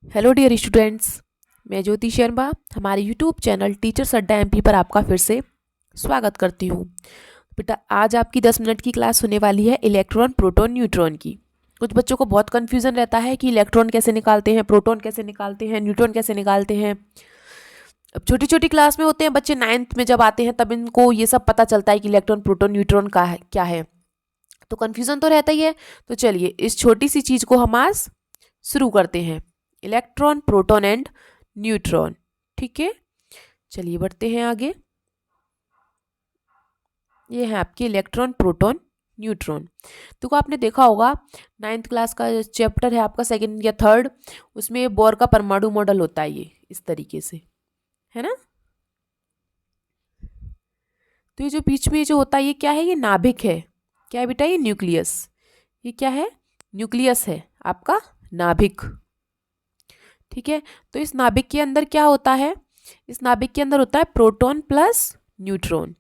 Hello dear students, मैं ज्योति शर्मा हमारे YouTube channel teachers अड्डा एमपी पर आपका फिर से स्वागत करती हूँ। बेटा, आज आपकी 10 मिनट की क्लास होने वाली है इलेक्ट्रॉन प्रोटॉन न्यूट्रॉन की। कुछ बच्चों को बहुत कन्फ्यूज़न रहता है कि इलेक्ट्रॉन कैसे निकालते हैं, प्रोटॉन कैसे निकालते हैं, न्यूट्रॉन कैसे निकालते हैं। अब छोटी छोटी क्लास में होते हैं बच्चे, 9th में जब आते हैं तब इनको ये सब पता चलता है कि इलेक्ट्रॉन प्रोटॉन न्यूट्रॉन का है क्या है। तो कन्फ्यूज़न तो रहता ही है। तो चलिए इस छोटी सी चीज़ को हम आज शुरू करते हैं। Electron proton and neutron. ठीक है, चलिए बढ़ते हैं आगे। ये है आपके इलेक्ट्रॉन प्रोटॉन न्यूट्रॉन। तो आपने देखा होगा 9th क्लास का चैप्टर है आपका, सेकंड या थर्ड, उसमें बोर का परमाणु मॉडल होता है ये इस तरीके से, है ना। तो ये जो बीच में जो होता है ये क्या है? ये नाभिक है। क्या है बेटा? ये न्यूक्लियस। ये क्या है? न्यूक्लियस है आपका नाभिक। ठीक है, तो इस नाभिक के अंदर क्या होता है? इस नाभिक के अंदर होता है प्रोटॉन प्लस न्यूट्रॉन।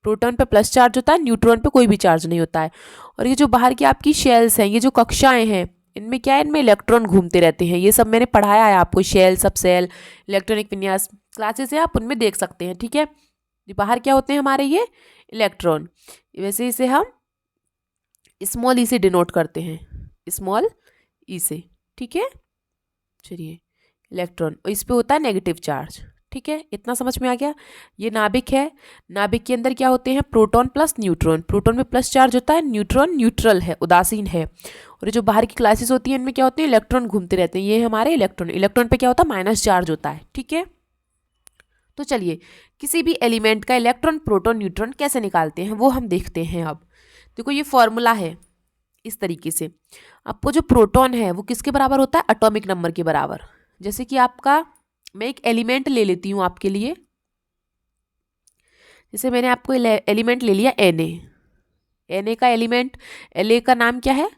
प्रोटॉन पे प्लस चार्ज होता है, न्यूट्रॉन पे कोई भी चार्ज नहीं होता है। और ये जो बाहर की आपकी शेल्स हैं, ये जो कक्षाएं हैं, इनमें क्या है? इनमें इलेक्ट्रॉन घूमते रहते हैं। ये सब मैंने पढ़ाया है आपको, शेल, सब सेल, इलेक्ट्रॉनिक विन्यास क्लासेस है, आप उनमें देख सकते हैं। ठीक है, ये बाहर क्या होते हैं हमारे? ये इलेक्ट्रॉन। वैसे इसे हम स्मॉल ई से डिनोट करते हैं, स्मॉल ई से। ठीक है, चलिए इलेक्ट्रॉन, इस पे होता है नेगेटिव चार्ज। ठीक है, इतना समझ में आ गया। ये नाभिक है। नाभिक के अंदर क्या होते हैं? Proton plus neutron. प्रोटॉन में प्लस चार्ज होता है, न्यूट्रॉन न्यूट्रल है, उदासीन है। और ये जो बाहर की क्लासेस होती हैं इनमें क्या होते हैं? इलेक्ट्रॉन घूमते रहते हैं। ये हमारे इलेक्ट्रॉन। इलेक्ट्रॉन पे क्या होता है? माइनस चार्ज होता है। ठीक है, तो चलिए किसी भी एलिमेंट का इलेक्ट्रॉन प्रोटॉन न्यूट्रॉन कैसे निकालते हैं वो हम देखते हैं। अब देखो ये फॉर्मूला है इस तरीके से। आपको जो प्रोटॉन है वो किसके बराबर होता है? एटॉमिक नंबर के बराबर। जैसे कि आपका, मैं एक एलिमेंट ले लेती हूँ आपके लिए। जैसे मैंने आपको एलिमेंट ले लिया Na का एलिमेंट, La का नाम क्या है?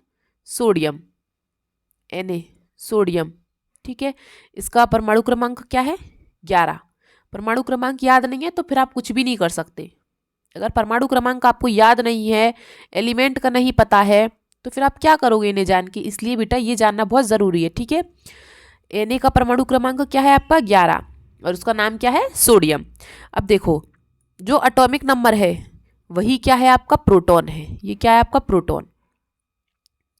सोडियम। Na sodium. ठीक है, इसका परमाणु क्रमांक क्या है? 11। परमाणु क्रमांक याद नहीं है तो फिर आप कुछ भी नहीं कर सकते। अगर परमाणु क्रमांक आपको याद नहीं है, एलिमेंट का नहीं पता है, तो फिर आप क्या करोगे इन्हें जान के? इसलिए बेटा ये जानना बहुत ज़रूरी है। ठीक है, Na का परमाणु क्रमांक क्या है आपका? 11, और उसका नाम क्या है? सोडियम। अब देखो, जो एटॉमिक नंबर है वही क्या है आपका? प्रोटॉन है। ये क्या है आपका? प्रोटॉन।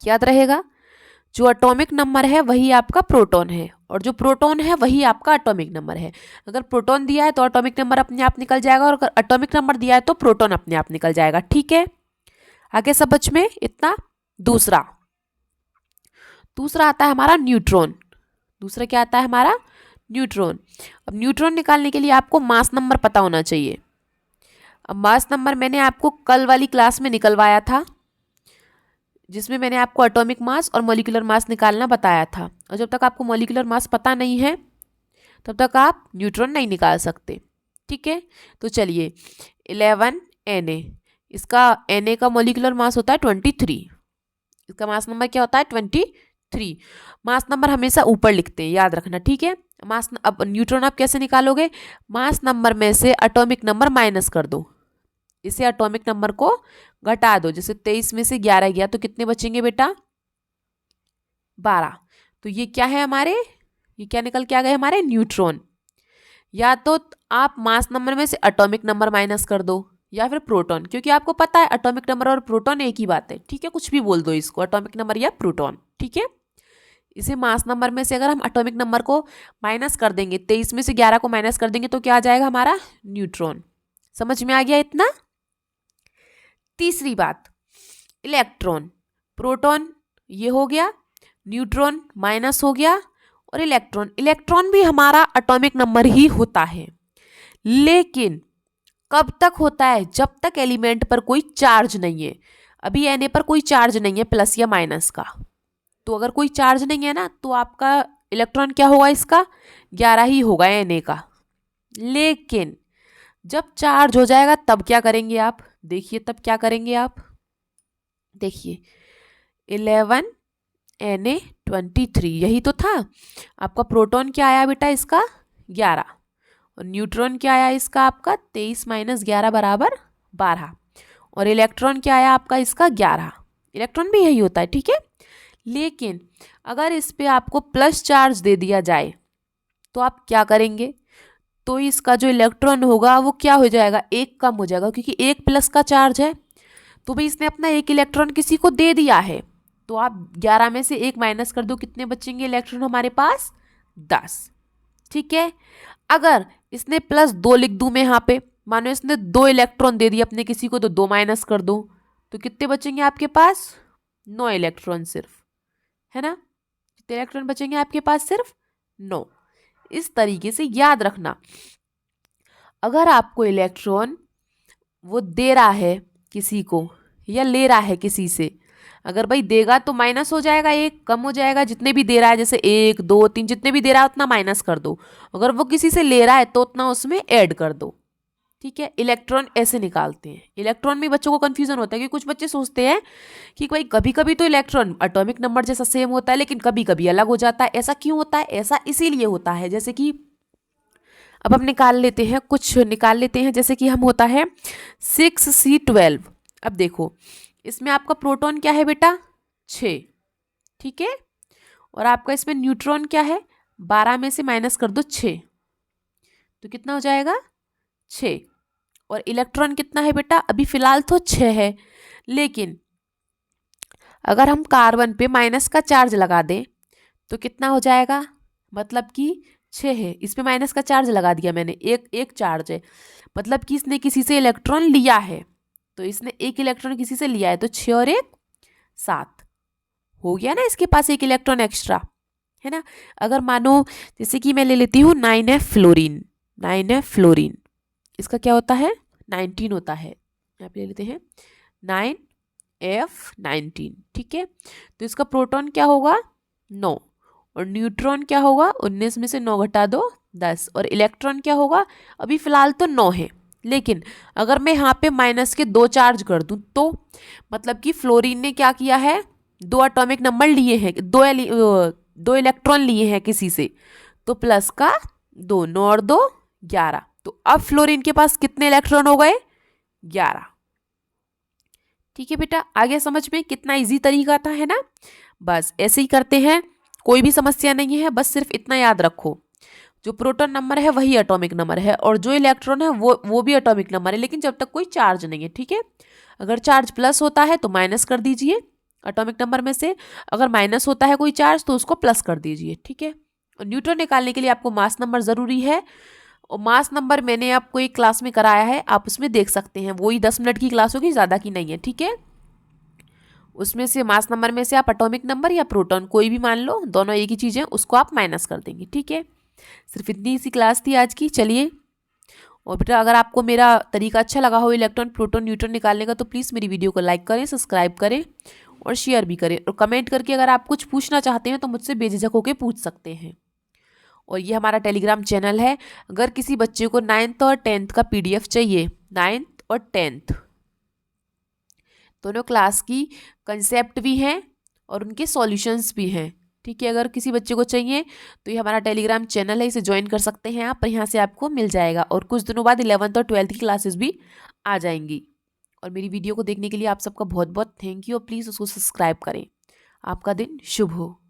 याद रहेगा, जो एटॉमिक नंबर है वही आपका प्रोटॉन है, और जो प्रोटॉन है वही आपका एटॉमिक नंबर है। अगर प्रोटॉन दिया है तो एटॉमिक नंबर अपने आप निकल जाएगा, और अगर एटॉमिक नंबर दिया है तो प्रोटॉन अपने आप निकल जाएगा। ठीक है, आगे समझ में इतना। दूसरा दूसरा आता है हमारा न्यूट्रॉन। दूसरा क्या आता है हमारा? न्यूट्रॉन। अब न्यूट्रॉन निकालने के लिए आपको मास नंबर पता होना चाहिए। अब मास नंबर मैंने आपको कल वाली क्लास में निकलवाया था, जिसमें मैंने आपको एटॉमिक मास और मॉलिक्यूलर मास निकालना बताया था। और जब तक आपको मॉलिक्यूलर मास पता नहीं है तब तक आप न्यूट्रॉन नहीं निकाल सकते। ठीक है, तो चलिए 11 Na, इसका Na का मॉलिक्यूलर मास होता है 23। इसका मास नंबर क्या होता है? 23। मास नंबर हमेशा ऊपर लिखते हैं, याद रखना। ठीक है, अब न्यूट्रॉन आप कैसे निकालोगे? मास नंबर में से एटॉमिक नंबर माइनस कर दो, इसे एटॉमिक नंबर को घटा दो। जैसे 23 में से 11 गया तो कितने बचेंगे बेटा? 12। तो ये क्या है हमारे? ये क्या निकल के आ गए हमारे? न्यूट्रॉन। या तो आप मास नंबर में से एटॉमिक नंबर माइनस कर दो, या फिर प्रोटॉन, क्योंकि आपको पता है एटॉमिक नंबर और प्रोटॉन एक ही बात है। ठीक है, कुछ भी बोल दो इसको, एटॉमिक नंबर या प्रोटॉन। ठीक है, इसे मास नंबर में से अगर हम एटॉमिक नंबर को माइनस कर देंगे, 23 में से 11 को माइनस कर देंगे, तो क्या आ जाएगा हमारा? न्यूट्रॉन। समझ में आ गया इतना? तीसरी बात, इलेक्ट्रॉन। प्रोटॉन ये हो गया, न्यूट्रॉन माइनस हो गया, और इलेक्ट्रॉन। इलेक्ट्रॉन भी हमारा एटॉमिक नंबर ही होता है, लेकिन कब तक होता है? जब तक एलिमेंट पर कोई चार्ज नहीं है। अभी Na पर कोई चार्ज नहीं है प्लस या माइनस का, तो अगर कोई चार्ज नहीं है ना, तो आपका इलेक्ट्रॉन क्या होगा? इसका 11 ही होगा Na का। लेकिन जब चार्ज हो जाएगा तब क्या करेंगे आप? देखिए तब क्या करेंगे आप, देखिए 11 Na 23, यही तो था आपका। प्रोटॉन क्या आया बेटा? इसका 11, और न्यूट्रॉन क्या आया इसका? आपका 23 माइनस 11 बराबर 12, और इलेक्ट्रॉन क्या आया आपका? इसका 11। इलेक्ट्रॉन भी यही होता है। ठीक है, लेकिन अगर इस पे आपको प्लस चार्ज दे दिया जाए तो आप क्या करेंगे? तो इसका जो इलेक्ट्रॉन होगा वो क्या हो जाएगा? एक कम हो जाएगा, क्योंकि एक प्लस का चार्ज है। तो भाई इसने अपना एक इलेक्ट्रॉन किसी को दे दिया है, तो आप 11 में से एक माइनस कर दो, कितने बचेंगे इलेक्ट्रॉन हमारे पास? 10। ठीक है। अगर इसने +2 लिख दूं मैं यहाँ पे, मानो इसने 2 इलेक्ट्रॉन दे दिए अपने किसी को, तो 2 माइनस कर दो, तो कितने बचेंगे आपके पास? 9 इलेक्ट्रॉन सिर्फ, है ना? कितने इलेक्ट्रॉन बचेंगे आपके पास? सिर्फ 9। इस तरीके से याद रखना, अगर आपको इलेक्ट्रॉन वो दे रहा है किसी को या ले रहा है किसी से, अगर भाई देगा तो माइनस हो जाएगा, एक कम हो जाएगा, जितने भी दे रहा है, जैसे 1 2 3 जितने भी दे रहा है उतना माइनस कर दो। अगर वो किसी से ले रहा है तो उतना उसमें ऐड कर दो। ठीक है। इलेक्ट्रॉन ऐसे निकालते हैं। इलेक्ट्रॉन में बच्चों को कंफ्यूजन होता है कि कुछ बच्चे सोचते हैं कि भाई कभी कभी तो इलेक्ट्रॉन एटॉमिक नंबर जैसा सेम होता है, लेकिन कभी कभी अलग हो जाता है। ऐसा क्यों होता है? ऐसा इसीलिए होता है, जैसे कि अब हम निकाल लेते हैं, कुछ निकाल लेते हैं, जैसे कि हम होता है 6C12। अब देखो इसमें आपका प्रोटॉन क्या है बेटा? 6। ठीक है। और आपका इसमें न्यूट्रॉन क्या है? 12 में से माइनस कर दो 6, तो कितना हो जाएगा? 6। और इलेक्ट्रॉन कितना है बेटा? अभी फिलहाल तो 6 है, लेकिन अगर हम कार्बन पे माइनस का चार्ज लगा दें तो कितना हो जाएगा? मतलब कि 6 है, इस पे माइनस का चार्ज लगा दिया मैंने, एक चार्ज है, मतलब कि इसने किसी से इलेक्ट्रॉन लिया है, तो इसने एक इलेक्ट्रॉन किसी से लिया है, तो 6 और 1 7 हो गया ना, इसके पास एक इलेक्ट्रॉन एक्स्ट्रा, है ना? अगर मानो जैसे कि मैं ले लेती हूँ 9F फ्लोरीन, 9F फ्लोरीन, इसका क्या होता है? 19 होता है। यहाँ पे ले लेते हैं 9F19। ठीक है। तो इसका प्रोटॉन क्या होगा? 9। और न्यूट्रॉन क्या होगा? 19 में से 9 घटा दो 10। और इलेक्ट्रॉन क्या होगा? अभी फिलहाल तो 9 है, लेकिन अगर मैं यहाँ पे माइनस के 2 चार्ज कर दूं तो मतलब कि फ्लोरीन ने क्या किया है? 2 एटॉमिक नंबर लिए हैं, 2 इलेक्ट्रॉन लिए हैं किसी से, तो प्लस का 2, 9 और 2 11। तो अब फ्लोरीन के पास कितने इलेक्ट्रॉन हो गए? 11। ठीक है बेटा, आगे समझ में? कितना इजी तरीका था, है ना? बस ऐसे ही करते हैं, कोई भी समस्या नहीं है, बस सिर्फ इतना याद रखो, जो प्रोटॉन नंबर है वही एटॉमिक नंबर है, और जो इलेक्ट्रॉन है वो भी एटॉमिक नंबर है, लेकिन जब तक कोई चार्ज नहीं है। ठीक है। अगर चार्ज प्लस होता है तो माइनस कर दीजिए एटॉमिक नंबर में से, अगर माइनस होता है कोई चार्ज तो उसको प्लस कर दीजिए। ठीक है। और न्यूट्रॉन निकालने के लिए आपको मास नंबर ज़रूरी है, और मास नंबर मैंने आपको एक क्लास में कराया है, आप उसमें देख सकते हैं, वही 10 मिनट की क्लास होगी, ज़्यादा की नहीं है। ठीक है। उसमें से मास नंबर में से आप एटॉमिक नंबर या प्रोटॉन कोई भी मान लो, दोनों एक ही चीज़ है, उसको आप माइनस कर देंगे। ठीक है। सिर्फ इतनी सी क्लास थी आज की। चलिए, और बेटा अगर आपको मेरा तरीका अच्छा लगा हो इलेक्ट्रॉन प्रोटॉन न्यूट्रॉन निकालने का, तो प्लीज़ मेरी वीडियो को लाइक करें, सब्सक्राइब करें और शेयर भी करें, और कमेंट करके अगर आप कुछ पूछना चाहते हैं तो मुझसे बेझिझक होकर पूछ सकते हैं। और ये हमारा टेलीग्राम चैनल है। अगर किसी बच्चे को 9th और 10th का PDF चाहिए, 9th और 10th दोनों क्लास की कंसेप्ट भी हैं और उनके सॉल्यूशंस भी हैं। ठीक है। अगर किसी बच्चे को चाहिए तो ये हमारा टेलीग्राम चैनल है, इसे ज्वाइन कर सकते हैं आप, और यहाँ से आपको मिल जाएगा। और कुछ दिनों बाद 11th और 12th की क्लासेस भी आ जाएंगी। और मेरी वीडियो को देखने के लिए आप सबका बहुत बहुत थैंक यू, और प्लीज़ उसको सब्सक्राइब करें। आपका दिन शुभ हो।